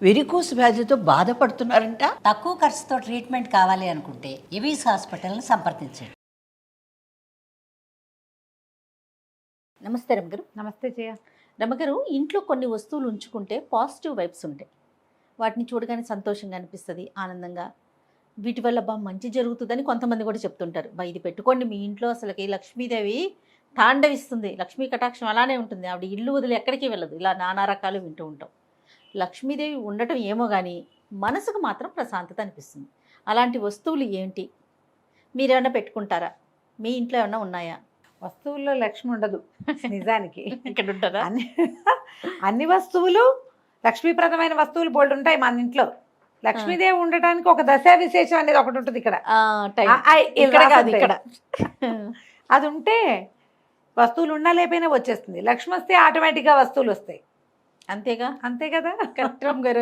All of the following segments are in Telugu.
వెరికోస్ వ్యాధితో బాధపడుతున్నారంట. తక్కువ ఖర్చుతో ట్రీట్మెంట్ కావాలి అనుకుంటే ఎవిస్ హాస్పిటల్ని సంప్రదించండి. నమస్తే రమ్మగారు. నమస్తే జయ. రమ్మగారు, ఇంట్లో కొన్ని వస్తువులు ఉంచుకుంటే పాజిటివ్ వైబ్స్ ఉంటాయి. వాటిని చూడగానే సంతోషంగా అనిపిస్తుంది, ఆనందంగా. వీటి వల్ల మంచి జరుగుతుందని కొంతమంది కూడా చెప్తుంటారు. ఇది పెట్టుకోండి మీ ఇంట్లో, అసలుకి లక్ష్మీదేవి తాండవిస్తుంది, లక్ష్మీ కటాక్షం అలానే ఉంటుంది, ఆవిడ ఇల్లు వదిలి ఎక్కడికి వెళ్ళదు. ఇలా నానా రకాలు వింటూ ఉంటాం. లక్ష్మీదేవి ఉండటం ఏమో కానీ మనసుకు మాత్రం ప్రశాంతత అనిపిస్తుంది. అలాంటి వస్తువులు ఏంటి? మీరేమన్నా పెట్టుకుంటారా? మీ ఇంట్లో ఏమన్నా ఉన్నాయా? వస్తువుల్లో లక్ష్మి ఉండదు నిజానికి. ఇక్కడ ఉంటారా? అన్ని వస్తువులు లక్ష్మీప్రదమైన వస్తువులు బోల్డ్ ఉంటాయి మన ఇంట్లో. లక్ష్మీదేవి ఉండటానికి ఒక దశా విశేషం అనేది ఒకటి ఉంటుంది ఇక్కడ. ఇక్కడ అది ఉంటే వస్తువులు ఉండలేకపోయినా వచ్చేస్తుంది. లక్ష్మి వస్తే ఆటోమేటిక్గా వస్తువులు వస్తాయి. అంతేగా? అంతే కదా. కరెక్ట్ గారు.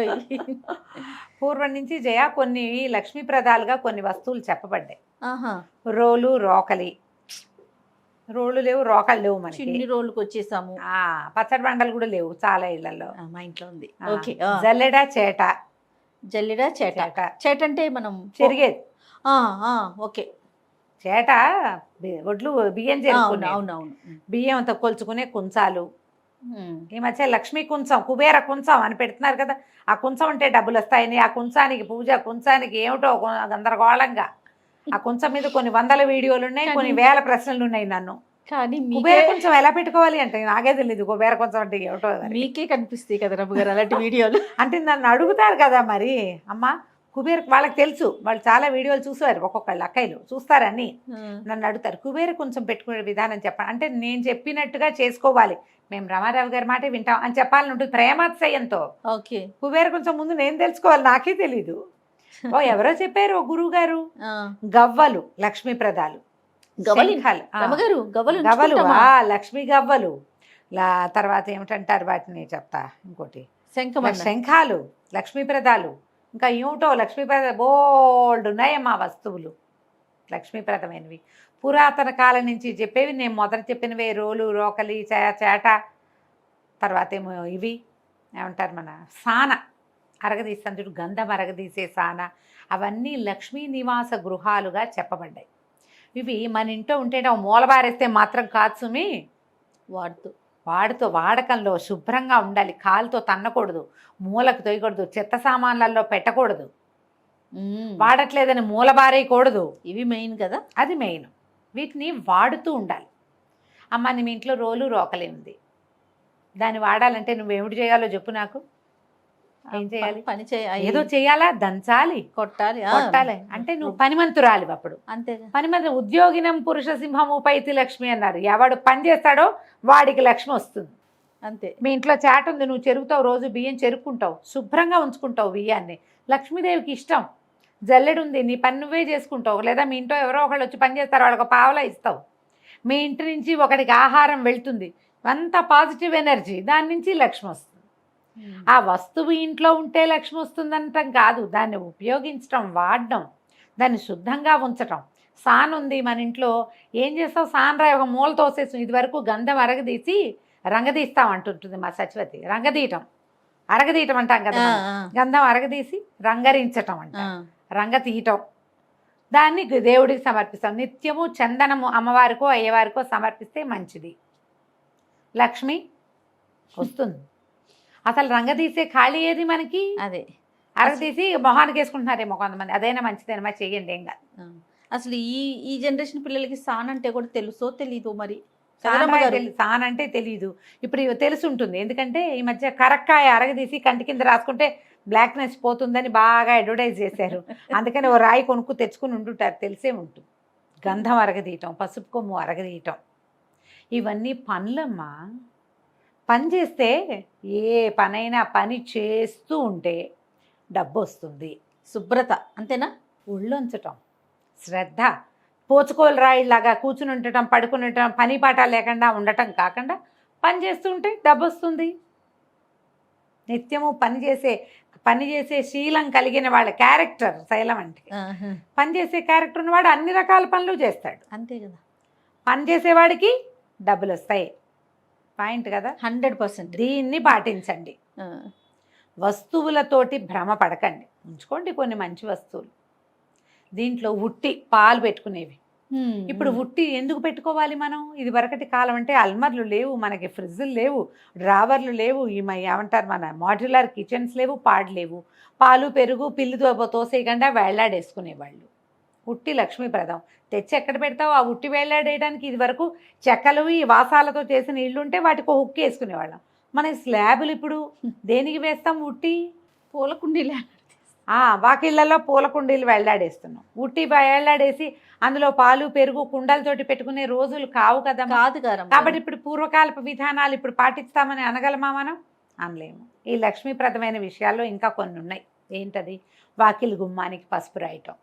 పూర్వం నుంచి జయ కొన్ని లక్ష్మీప్రదాలుగా కొన్ని వస్తువులు చెప్పబడ్డాయి. ఆహా. రోలు, రోకలి. రోళ్ళు లేవు, రోకలు లేవు, మనకి చిన్ని రోలుకి వచ్చేసాము. పచ్చడి బండలు కూడా లేవు చాలా ఇళ్లలో. మా ఇంట్లో ఉంది. ఓకే. జల్లెడ, చేట. జల్లెడ, చేట. చేట అంటే మనం చెరిగేది. ఓకే. చేట ఒడ్లు బియ్యం చెరుకునే. అవునవును. బియ్యం అంతా కొలుచుకునే కుంచాలు. ఈ మధ్య లక్ష్మీ కుంచం, కుబేర కుంచం అని పెడుతున్నారు కదా. ఆ కుంచం ఉంటే డబ్బులు వస్తాయని, ఆ కుంచానికి పూజ, కుంచానికి ఏమిటో గందరగోళంగా. ఆ కుంచం మీద కొన్ని వందల వీడియోలు ఉన్నాయి, కొన్ని వేల ప్రశ్నలు ఉన్నాయి నన్ను. కానీ కుబేర కుంచం ఎలా పెట్టుకోవాలి అంటే నాకే తెలియదు. కుబేర కుంచం అంటే ఏమిటో మీకే కనిపిస్తాయి కదా రమ్మ గారు అలాంటి వీడియోలు. అంటే నన్ను అడుగుతారు కదా మరి. అమ్మ కుబేర, వాళ్ళకి తెలుసు, వాళ్ళు చాలా వీడియోలు చూసారు, ఒక్కొక్కళ్ళు అక్కయ్యలు చూస్తారని నన్ను అడుగుతారు కుబేర కొంచెం పెట్టుకునే విధానం చెప్పండి అంటే నేను చెప్పినట్టుగా చేసుకోవాలి, మేము రామారావు గారి మాట వింటాం అని చెప్పాలని ఉంటుంది ప్రేమాతిశయంతో. ఓకే. కుబేర కొంచెం ముందు నేను తెలుసుకోవాలి, నాకే తెలీదు. ఎవరో చెప్పారు ఓ గురువు గారు. గవ్వలు లక్ష్మీప్రదాలు. గవ్వలు లక్ష్మీ గవ్వలు. తర్వాత ఏమిటంటారు వాటిని చెప్తా, ఇంకోటి శంఖాలు లక్ష్మీప్రదాలు. ఇంకా ఏమిటో లక్ష్మీప్రద బోల్డ్ ఉన్నాయమ్మా వస్తువులు లక్ష్మీప్రదమైనవి. పురాతన కాలం నుంచి చెప్పేవి నేను మొదట చెప్పినవే రోలు, రోకలి, చేట. తర్వాత ఏమో ఇవి ఏమంటారు మన సాన, అరగదీస్తాను చూడు, గంధం అరగదీసే సాన. అవన్నీ లక్ష్మీ నివాస గృహాలుగా చెప్పబడ్డాయి. ఇవి మన ఇంట్లో ఉంటే మూలబారేస్తే మాత్రం కాదు సుమి, వాడకంలో శుభ్రంగా ఉండాలి. కాలుతో తన్నకూడదు, మూలకు తొయ్యకూడదు, చెత్త సామాన్లలో పెట్టకూడదు, వాడట్లేదని మూలబారేయకూడదు. ఇవి మెయిన్ కదా. అది మెయిన్. వీటిని వాడుతూ ఉండాలి. అమ్మ నీ ఇంట్లో రోలు, రోకలే ఉంది, దాన్ని వాడాలంటే నువ్వేమిటి చేయాలో చెప్పు నాకు. ఏం చేయాలి? పని చేయాలి, ఏదో చేయాలా, దంచాలి, కొట్టాలి. అంటే నువ్వు పనిమంతురాలి. అప్పుడు అంతే. పనిమంతు ఉద్యోగినం పురుష సింహము పైతి లక్ష్మి అన్నారు. ఎవడు పని చేస్తాడో వాడికి లక్ష్మి వస్తుంది. అంతే. మీ ఇంట్లో చాట ఉంది, నువ్వు చెరుకుతావు, రోజు బియ్యం చెరుక్కుంటావు, శుభ్రంగా ఉంచుకుంటావు బియ్యాన్ని, లక్ష్మీదేవికి ఇష్టం. జల్లెడు ఉంది, నీ పని నువ్వే చేసుకుంటావు. లేదా మీ ఇంట్లో ఎవరో ఒకళ్ళు వచ్చి పని చేస్తారు, వాళ్ళకి పావలా ఇస్తావు. మీ ఇంటి నుంచి ఒకడికి ఆహారం వెళ్తుంది, అంత పాజిటివ్ ఎనర్జీ, దాని నుంచి లక్ష్మి వస్తుంది. ఆ వస్తువు ఇంట్లో ఉంటే లక్ష్మి వస్తుందంటాం కాదు, దాన్ని ఉపయోగించడం, వాడడం, దాన్ని శుద్ధంగా ఉంచటం. సాన్ ఉంది మన ఇంట్లో, ఏం చేస్తావు, సాన్ రాయి ఒక మూల తోసేసి, ఇది వరకు గంధం అరగదీసి రంగదీస్తాం అంటుంటుంది మా సచివతి. అరగదీయటం అంటాం కదా, గంధం అరగదీసి రంగరించటం అంట, రంగ తీయటం. దాన్ని దేవుడికి సమర్పిస్తాం. నిత్యము చందనము అమ్మవారికో అయ్యవారికో సమర్పిస్తే మంచిది, లక్ష్మి వస్తుంది. అసలు రంగదీసే ఖాళీ ఏది మనకి? అదే అరగదీసి మొహానికి వేసుకుంటున్నారేమో కొంతమంది, అదైనా మంచిదేనమ్మా, చెయ్యండి, ఏం కాదు. అసలు ఈ జనరేషన్ పిల్లలకి సాన్ అంటే కూడా తెలుసో తెలీదు మరి. సాన్ అంటే తెలీదు, ఇప్పుడు తెలిసి ఉంటుంది. ఎందుకంటే ఈ మధ్య కరక్కాయ అరగదీసి కంటి కింద రాసుకుంటే బ్లాక్నెస్ పోతుందని బాగా అడ్వర్టైజ్ చేశారు. అందుకని ఓ రాయి కొనుక్కు తెచ్చుకుని ఉంటుంటారు, తెలిసే ఉంటుంది. గంధం అరగదీయటం, పసుపు కొమ్ము అరగదీయటం, ఇవన్నీ పనులమ్మా. పని చేస్తే ఏ పనైనా పని చేస్తూ ఉంటే డబ్బు వస్తుంది. శుభ్రత అంతేనా? ఒళ్ళొంచటం, శ్రద్ధ, పోచుకోలు రాయిలాగా కూర్చుని ఉండటం, పడుకుని ఉండటం, పని పాట లేకుండా ఉండటం కాకుండా పని చేస్తూ ఉంటే డబ్బు వస్తుంది. నిత్యము పనిచేసే శీలం కలిగిన వాళ్ళ క్యారెక్టర్ శైలం అంటే, పనిచేసే క్యారెక్టర్ ఉన్నవాడు అన్ని రకాల పనులు చేస్తాడు. అంతే కదా. పని చేసేవాడికి డబ్బులు వస్తాయి. పాయింట్ కదా. 100%. దీన్ని పాటించండి. వస్తువులతోటి భ్రమ పడకండి, ఉంచుకోండి కొన్ని మంచి వస్తువులు. దీంట్లో ఉట్టి పాలు పెట్టుకునేవి. ఇప్పుడు ఉట్టి ఎందుకు పెట్టుకోవాలి మనం? ఇది వరకటి కాలం అంటే అల్మర్లు లేవు మనకి, ఫ్రిడ్జ్లు లేవు, డ్రావర్లు లేవు, ఏమంటారు మన మాడ్యులర్ కిచెన్స్ లేవు, లేవు. పాలు పెరుగు పిల్లితో తోసేయకుండా వేళ్లాడేసుకునేవాళ్ళు. ఉట్టి లక్ష్మీప్రదం. తెచ్చి ఎక్కడ పెడతావు? ఆ ఉట్టి వేళ్లాడేయడానికి ఇది వరకు చెక్కలు ఈ వాసాలతో చేసిన ఇళ్ళు ఉంటే వాటికి ఒక హుక్కు వేసుకునేవాళ్ళం. మన స్లాబులు ఇప్పుడు దేనికి వేస్తాం? ఉట్టి పూల కుండీలే. వాకిళ్ళలో పూల కుండీలు వేళ్లాడేస్తున్నాం. ఉట్టి వేళ్లాడేసి అందులో పాలు పెరుగు కుండలతోటి పెట్టుకునే రోజులు కావు కదా. కాదు గారు. కాబట్టి ఇప్పుడు పూర్వకాలపు విధానాలు ఇప్పుడు పాటిస్తామని అనగలమా మనం? అనలేము. ఈ లక్ష్మీప్రదమైన విషయాల్లో ఇంకా కొన్ని ఉన్నాయి. ఏంటది? వాకిలి గుమ్మానికి పసుపు రాయటం.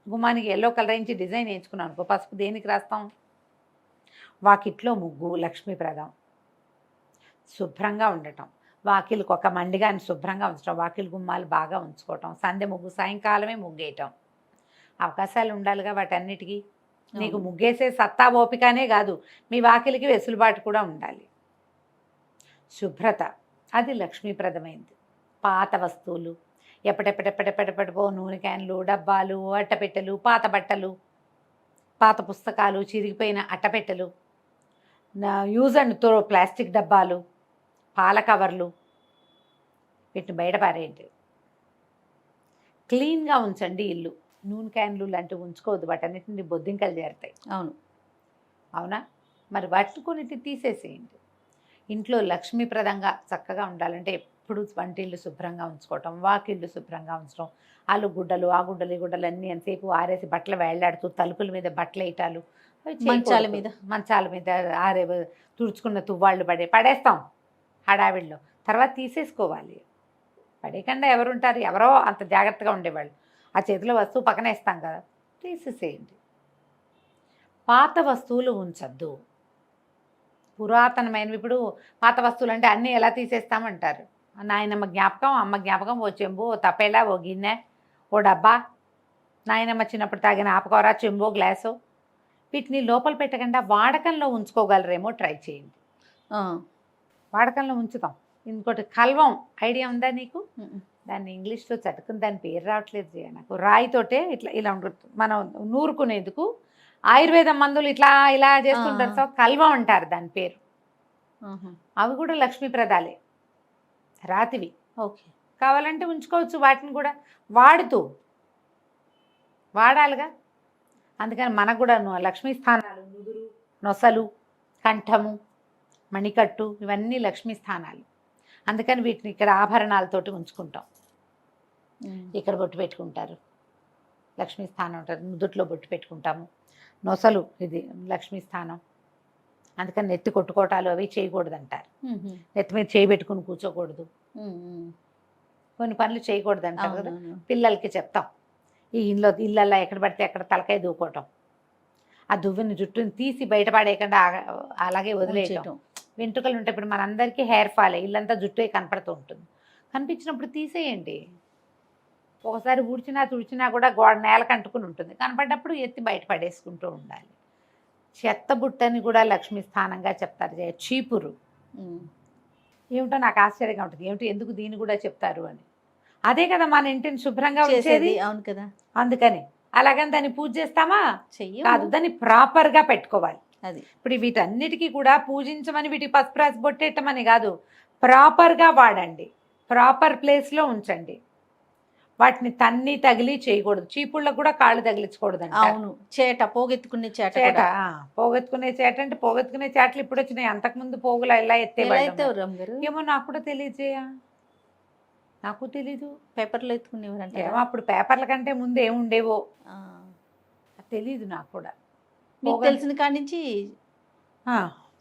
గుమ్మానికి ఎల్లో కలర్ వేయించి డిజైన్ వేయించుకున్నాం అనుకో, పసుపు దేనికి రాస్తాం? వాకిట్లో ముగ్గు లక్ష్మీప్రదం. శుభ్రంగా ఉండటం, వాకిలికి ఒక మండిగాని శుభ్రంగా ఉంచడం, వాకిలి గుమ్మాలు బాగా ఉంచుకోవటం, సంధ్య ముగ్గు సాయంకాలమే ముగ్గేయటం. అవకాశాలు ఉండాలిగా వాటన్నిటికీ. నీకు ముగ్గేసే సత్తా ఓపికనే కాదు, మీ వాకిలికి వెసులుబాటు కూడా ఉండాలి. శుభ్రత అది లక్ష్మీప్రదమైంది. పాత వస్తువులు ఎప్పటెప్పటెప్పటెప్పటెప్పటిపో నూనె క్యాన్లు, డబ్బాలు, అట్టపెట్టెలు, పాత బట్టలు, పాత పుస్తకాలు, చిరిగిపోయిన అట్టపెట్టెలు, యూజ్ అండ్ త్రో ప్లాస్టిక్ డబ్బాలు, పాల కవర్లు, వీటిని బయట పారేయండి. క్లీన్గా ఉంచండి ఇల్లు. నూనె క్యాన్లు లాంటివి ఉంచుకోవద్దు, వాటన్నిటిని బొద్దింకలు చేరుతాయి. అవునా? మరి వాటిని కొన్నిటిని తీసేసేయండి. ఇంట్లో లక్ష్మీప్రదంగా చక్కగా ఉండాలంటే ఎప్పుడు వంటిల్లు శుభ్రంగా ఉంచుకోవటం, వాకిళ్ళు శుభ్రంగా ఉంచడం, ఆ గుడ్డలు ఈ గుడ్డలు అన్నీ ఎంతసేపు ఆరేసి బట్టలు వేళ్లాడుతూ తలుపుల మీద బట్టలు వేయటాలు, మంచాల మీద ఆరే తుడుచుకున్న తువ్వాళ్ళు పడేస్తాం హడావిడిలో. తర్వాత తీసేసుకోవాలి. పడేయకుండా ఎవరుంటారు? ఎవరో అంత జాగ్రత్తగా ఉండేవాళ్ళు. ఆ చేతిలో వస్తువు పక్కన వేస్తాం కదా, తీసేసేయండి. పాత వస్తువులు ఉంచద్దు. పురాతనమైనవి. ఇప్పుడు పాత వస్తువులు అంటే అన్నీ ఎలా తీసేస్తామంటారు. నాయనమ్మ జ్ఞాపకం, అమ్మ జ్ఞాపకం, ఓ చెంబు, ఓ తపేలా, ఓ గిన్నె, ఓ డబ్బా, నాయనమ్మ చిన్నప్పుడు తాగిన ఆపకూర, చెంబు, గ్లాసు, వీటిని లోపల పెట్టకుండా వాడకంలో ఉంచుకోగలరేమో ట్రై చేయండి. వాడకంలో ఉంచుతాం. ఇంకోటి కల్వం ఐడియా ఉందా నీకు? దాన్ని ఇంగ్లీష్లో చటుకుని దాని పేరు రావట్లేదు నాకు. రాయితోటే ఇలా ఉంటుంది, మనం నూరుకునేందుకు ఆయుర్వేదం మందులు ఇలా చేస్తుంటారు. సో కల్వం అంటారు దాని పేరు. అవి కూడా లక్ష్మీప్రదాలే, రాతివి. ఓకే, కావాలంటే ఉంచుకోవచ్చు. వాటిని కూడా వాడాలిగా. అందుకని మనకు కూడా లక్ష్మీ స్థానాలు, నుదురు, నొసలు, కంఠము, మణికట్టు, ఇవన్నీ లక్ష్మీ స్థానాలు. అందుకని వీటిని ఇక్కడ ఆభరణాలతోటి ఉంచుకుంటాం. ఇక్కడ బొట్టు పెట్టుకుంటారు, లక్ష్మీ స్థానం ఉంటుంది. నుదుట్లో బొట్టు పెట్టుకుంటాము. నొసలు ఇది లక్ష్మీ స్థానం. అందుకని నెత్తి కొట్టుకోవటాలు అవి చేయకూడదు అంటారు. నెత్తి మీద చేయి పెట్టుకుని కూర్చోకూడదు, కొన్ని పనులు చేయకూడదు అంటారు కదా. పిల్లలకి చెప్తాం, ఈ ఇళ్ళల్లో ఎక్కడ పడితే ఎక్కడ తలకాయ దూకోవటం, ఆ దువ్విని జుట్టుని తీసి బయటపడేయకుండా అలాగే వదిలేయటం. వెంట్రుకలు ఉంటాయి. ఇప్పుడు మనందరికీ హెయిర్ ఫాల్, ఇల్లంతా జుట్టే కనపడుతూ ఉంటుంది. కనిపించినప్పుడు తీసేయండి. ఒకసారి తుడిచినా కూడా నేలకు అంటుకుని ఉంటుంది. కనపడ్డప్పుడు ఎత్తి బయట పడేసుకుంటూ ఉండాలి. చెత్త బుట్టని కూడా లక్ష్మీ స్థానంగా చెప్తారు. చీపురు ఏమిటో నాకు ఆశ్చర్యంగా ఉంటుంది, ఏమిటి ఎందుకు దీన్ని కూడా చెప్తారు అని. అదే కదా మన ఇంటిని శుభ్రంగా ఉంచేది. అవును కదా. అందుకని అలాగని దాన్ని పూజ చేస్తామా? కాదు, దాన్ని ప్రాపర్గా పెట్టుకోవాలి. అది ఇప్పుడు వీటన్నిటికీ కూడా పూజించమని, వీటికి పసుపు రాసి బొట్టేయటమని కాదు, ప్రాపర్గా వాడండి, ప్రాపర్ ప్లేస్లో ఉంచండి. వాటిని తగిలి చేయకూడదు. చీపుళ్ళకు కూడా కాళ్ళు తగిలించకూడదు. అవును, పోగెత్తుకునే చేట పోగెత్తుకునే చేట అంటే పోగెత్తుకునే చేటలు ఇప్పుడు వచ్చినాయి. అంతకుముందు పోగులు ఎలా ఎత్తేవాళ్ళు ఏమో నాకు కూడా తెలియజేయ, నాకు తెలీదు. పేపర్లో ఎత్తుకునేవారంటే ఏమో అప్పుడు పేపర్ల కంటే ముందు ఏముండేవో తెలీదు నాకు కూడా. మీకు తెలిసిన కాడి నుంచి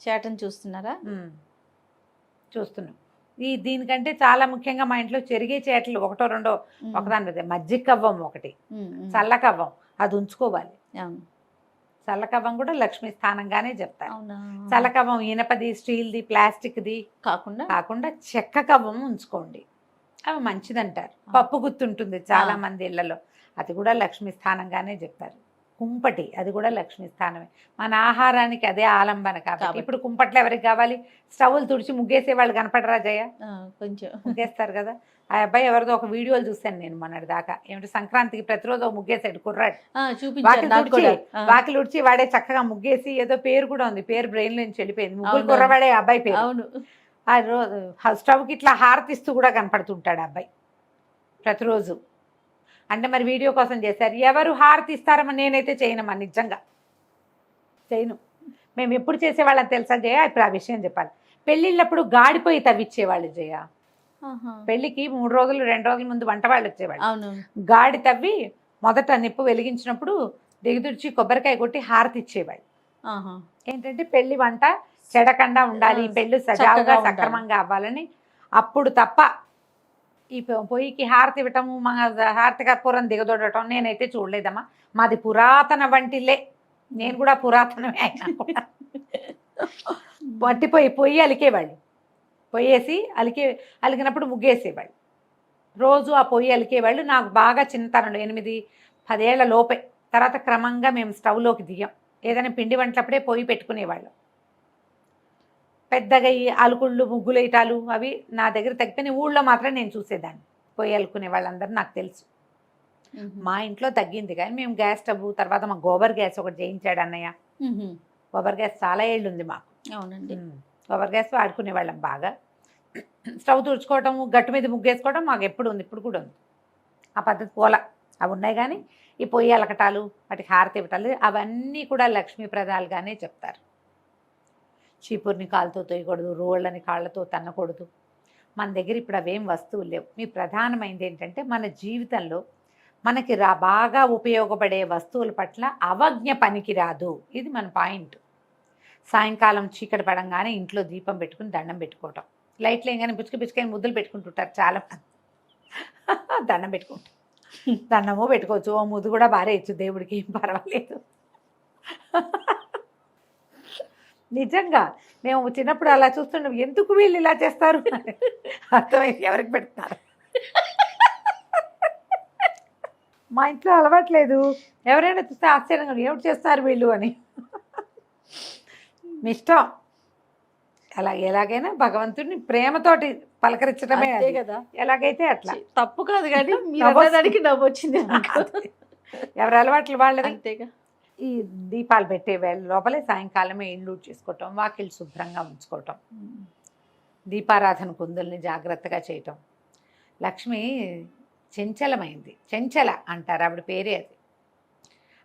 చేటను చూస్తున్నారా? చూస్తున్నాం. దీనికంటే చాలా ముఖ్యంగా మా ఇంట్లో చెరిగే చేటలు ఒకటో రెండో ఒకదాని మీద, మజ్జిగ కవ్వం ఒకటి, చల్లకవ్వం, అది ఉంచుకోవాలి. చల్లకవ్వం కూడా లక్ష్మీ స్థానంగానే చెప్తారు. చల్లకవ్వం ఇనపది, స్టీల్ది, ప్లాస్టిక్ది కాకుండా చెక్క కవ్వం ఉంచుకోండి, అవి మంచిదంటారు. పప్పు గుర్తుంటుంది చాలా మంది ఇళ్లలో, అది కూడా లక్ష్మీ స్థానంగానే చెప్తారు. కుంపటి అది కూడా లక్ష్మీ స్థానమే. మన ఆహారానికి అదే ఆలంబన కాబట్టి కాబట్టి. ఇప్పుడు కుంపట్లు ఎవరికి కావాలి? స్టవ్లు తుడిచి ముగ్గేసే వాళ్ళు కనపడరా జయ? కొంచెం ముగ్గేస్తారు కదా. ఆ అబ్బాయి ఎవరిదో ఒక వీడియోలు చూశాను నేను మొన్నటి దాకా. ఏమిటి సంక్రాంతికి ప్రతిరోజు ఒక ముగ్గేసాడు కుర్రాడు. చూపించారు వాకిలి నాకు తుడిచి కూడా. వాకిలి ఉడిచి వాడే చక్కగా ముగ్గేసి ఏదో పేరు కూడా ఉంది, పేరు బ్రెయిన్ నుంచి వెళ్ళిపోయింది. ముగ్గురు అవును. కుర్రవాడే ఆ అబ్బాయి పేరు. అవును. ఆ రోజు స్టవ్కి ఇట్లా హారతిస్తూ కూడా కనపడుతుంటాడు ఆ అబ్బాయి ప్రతిరోజు. అంటే మరి వీడియో కోసం చేశారు. ఎవరు హారతి ఇస్తారమ్మా? నేనైతే చేయనమ్మా, నిజంగా చేయను. మేము ఎప్పుడు చేసేవాళ్ళని తెలుసా జయ? ఇప్పుడు ఆ విషయం చెప్పాలి. పెళ్ళిళ్ళప్పుడు గాడిపోయి తవ్విచ్చేవాళ్ళు జయ. పెళ్ళికి 3 రోజులు 2 రోజుల ముందు వంట వాళ్ళు వచ్చేవాళ్ళు. అవును. గాడి తవ్వి మొదట నిప్పు వెలిగించినప్పుడు దిగుదుర్చి కొబ్బరికాయ కొట్టి హారతి ఇచ్చేవాళ్ళు. ఏంటంటే పెళ్లి వంట చెడకుండా ఉండాలి, పెళ్ళి సజావుగా చక్కగా ఉండాలి. సక్రమంగా అవ్వాలని. అప్పుడు తప్ప ఈ పొయ్యికి హారతి ఇవ్వటము, హారతి కర్పూరం దిగదొడటం నేనైతే చూడలేదమ్మా. మాది పురాతన వంటిల్లే, నేను కూడా పురాతనమే అయినా కూడా. మట్టిపోయి పొయ్యి అలికేవాళ్ళు, పొయ్యేసి అలికినప్పుడు ముగ్గేసేవాళ్ళు. రోజు ఆ పొయ్యి అలికేవాళ్ళు. నాకు బాగా చిన్నతనంలో 8-10 ఏళ్ల లోపే. తర్వాత క్రమంగా మేము స్టవ్లోకి దిగాం. ఏదైనా పిండి వంటలప్పుడే పొయ్యి పెట్టుకునేవాళ్ళం. పెద్దగా ఈ అలుకుళ్ళు ముగ్గులు వేయటాలు అవి నా దగ్గర తగ్గిపోయినాయి. ఊళ్ళో మాత్రం నేను చూసేదాన్ని. పొయ్యి అలుకునే వాళ్ళందరూ నాకు తెలుసు. మా ఇంట్లో తగ్గింది కానీ మేము గ్యాస్ స్టవ్ తర్వాత మా గోబర్ గ్యాస్ ఒకటి చేయించాడు అన్నయ్య. గోబర్ గ్యాస్ చాలా ఏళ్ళు ఉంది మాకు. అవునండి. గోబర్ గ్యాస్ వాడుకునే వాళ్ళం బాగా. స్టవ్ తుడుచుకోవటం, గట్టు మీద ముగ్గేసుకోవడం మాకు ఎప్పుడు ఉంది, ఇప్పుడు కూడా ఉంది. ఆ పద్ధతి పోల అవి ఉన్నాయి. కానీ ఈ పొయ్యి అలకటాలు, వాటికి హారతి ఇవ్వటాలు అవన్నీ కూడా లక్ష్మీప్రదాలుగానే చెప్తారు. చీపుర్ని కాళ్ళతో తోయకూడదు, రోళ్ళని కాళ్ళతో తన్నకూడదు. మన దగ్గర ఇప్పుడు అవేం వస్తువులు లేవు. మీ ప్రధానమైనది ఏంటంటే మన జీవితంలో మనకి బాగా ఉపయోగపడే వస్తువుల పట్ల అవజ్ఞ పనికి రాదు. ఇది మన పాయింట్. సాయంకాలం చీకటి పడంగానే ఇంట్లో దీపం పెట్టుకుని దండం పెట్టుకోవటం. లైట్లు వేయగానే పిచ్చుకని ముద్దులు పెట్టుకుంటుంటారు చాలా మంది. దండం పెట్టుకుంటారు. దండము పెట్టుకోవచ్చు, ఓ ముద్దు కూడా బారేయచ్చు, దేవుడికి ఏం పర్వాలేదు. నిజంగా మేము చిన్నప్పుడు అలా చూస్తున్నాం. ఎందుకు వీళ్ళు ఇలా చేస్తారు అర్థమైంది, ఎవరికి పెడుతున్నారు. మా ఇంట్లో అలవాట్లేదు. ఎవరైనా చూస్తే ఆశ్చర్యంగా ఏమిటి చేస్తారు వీళ్ళు అని. మీ ఇష్టం. ఎలాగైనా భగవంతుడిని ప్రేమతోటి పలకరించడమే కదా. ఎలాగైతే అట్లా తప్పు కాదు కానీ మీరు అన్నదానికి నవ్వొచ్చింది. ఎవరి అలవాట్లు వాళ్ళవి. అంతేగా. ఈ దీపాలు పెట్టే వేళ లోపలే సాయంకాలమే ఇల్లు చేసుకోవటం, వాకిళ్ళు శుభ్రంగా ఉంచుకోవటం, దీపారాధన కుందుల్ని జాగ్రత్తగా చేయటం. లక్ష్మి చెంచలమైంది, చెంచల అంటారు ఆవిడ పేరే అది.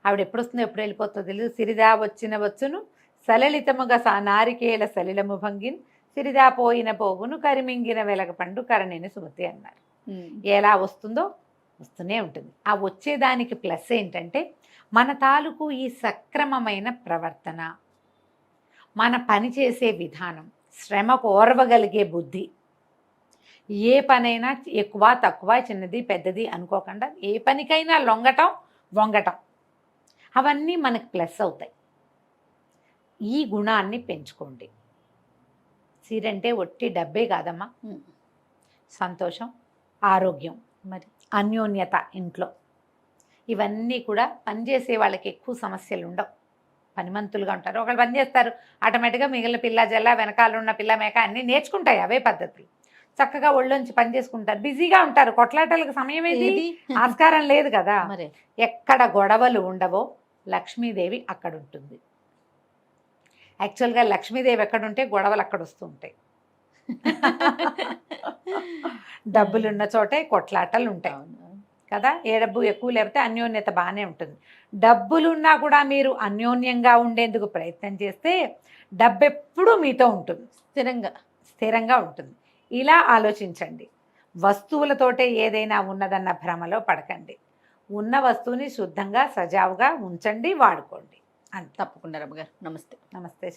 ఆవిడ ఎప్పుడు వస్తుందో ఎప్పుడు వెళ్ళిపోతుందో తెలియదు. సిరిదా వచ్చిన వచ్చును సలలితముగా నారికేల సలిలము భంగిన్ సిరిదా పోయిన పోగును కరిమింగిన వెలగపండు కరణిని సుమతి అన్నారు. ఎలా వస్తుందో వస్తూనే ఉంటుంది. ఆ వచ్చేదానికి ప్లస్ ఏంటంటే మన తాలూకు ఈ సక్రమమైన ప్రవర్తన, మన పని చేసే విధానం, శ్రమకు ఓర్వగలిగే బుద్ధి, ఏ పనైనా ఎక్కువ తక్కువ చిన్నది పెద్దది అనుకోకుండా ఏ పనికైనా లొంగటం వంగటం అవన్నీ మనకు ప్లస్ అవుతాయి. ఈ గుణాన్ని పెంచుకోండి. సిరంటే ఒట్టి డబ్బే కాదమ్మా, సంతోషం, ఆరోగ్యం, మరి అన్యోన్యత ఇంట్లో, ఇవన్నీ కూడా పనిచేసే వాళ్ళకి ఎక్కువ సమస్యలు ఉండవు. పనిమంతులుగా ఉంటారు. ఒకళ్ళు పని చేస్తారు, ఆటోమేటిక్గా మిగిలిన పిల్ల జల్ల వెనకాల ఉన్న పిల్ల మేక అన్నీ నేర్చుకుంటాయి. అవే పద్ధతులు. చక్కగా ఒళ్ళొంచి పని చేసుకుంటారు, బిజీగా ఉంటారు. కొట్లాటలకు సమయం ఏది, ఆస్కారం లేదు కదా. ఎక్కడ గొడవలు ఉండవో లక్ష్మీదేవి అక్కడ ఉంటుంది. యాక్చువల్గా లక్ష్మీదేవి ఎక్కడుంటే గొడవలు అక్కడ వస్తూ ఉంటాయి. డబ్బులున్న చోటే కొట్లాటలు ఉంటాయి కదా. ఏ డబ్బు ఎక్కువ లేకపోతే అన్యోన్యత బాగానే ఉంటుంది. డబ్బులున్నా కూడా మీరు అన్యోన్యంగా ఉండేందుకు ప్రయత్నం చేస్తే డబ్బు ఎప్పుడూ మీతో ఉంటుంది, స్థిరంగా ఉంటుంది. ఇలా ఆలోచించండి. వస్తువులతోటే ఏదైనా ఉన్నదన్న భ్రమలో పడకండి. ఉన్న వస్తువుని శుద్ధంగా సజావుగా ఉంచండి, వాడుకోండి. తప్పకుండా రమ్మగారు. నమస్తే. నమస్తే.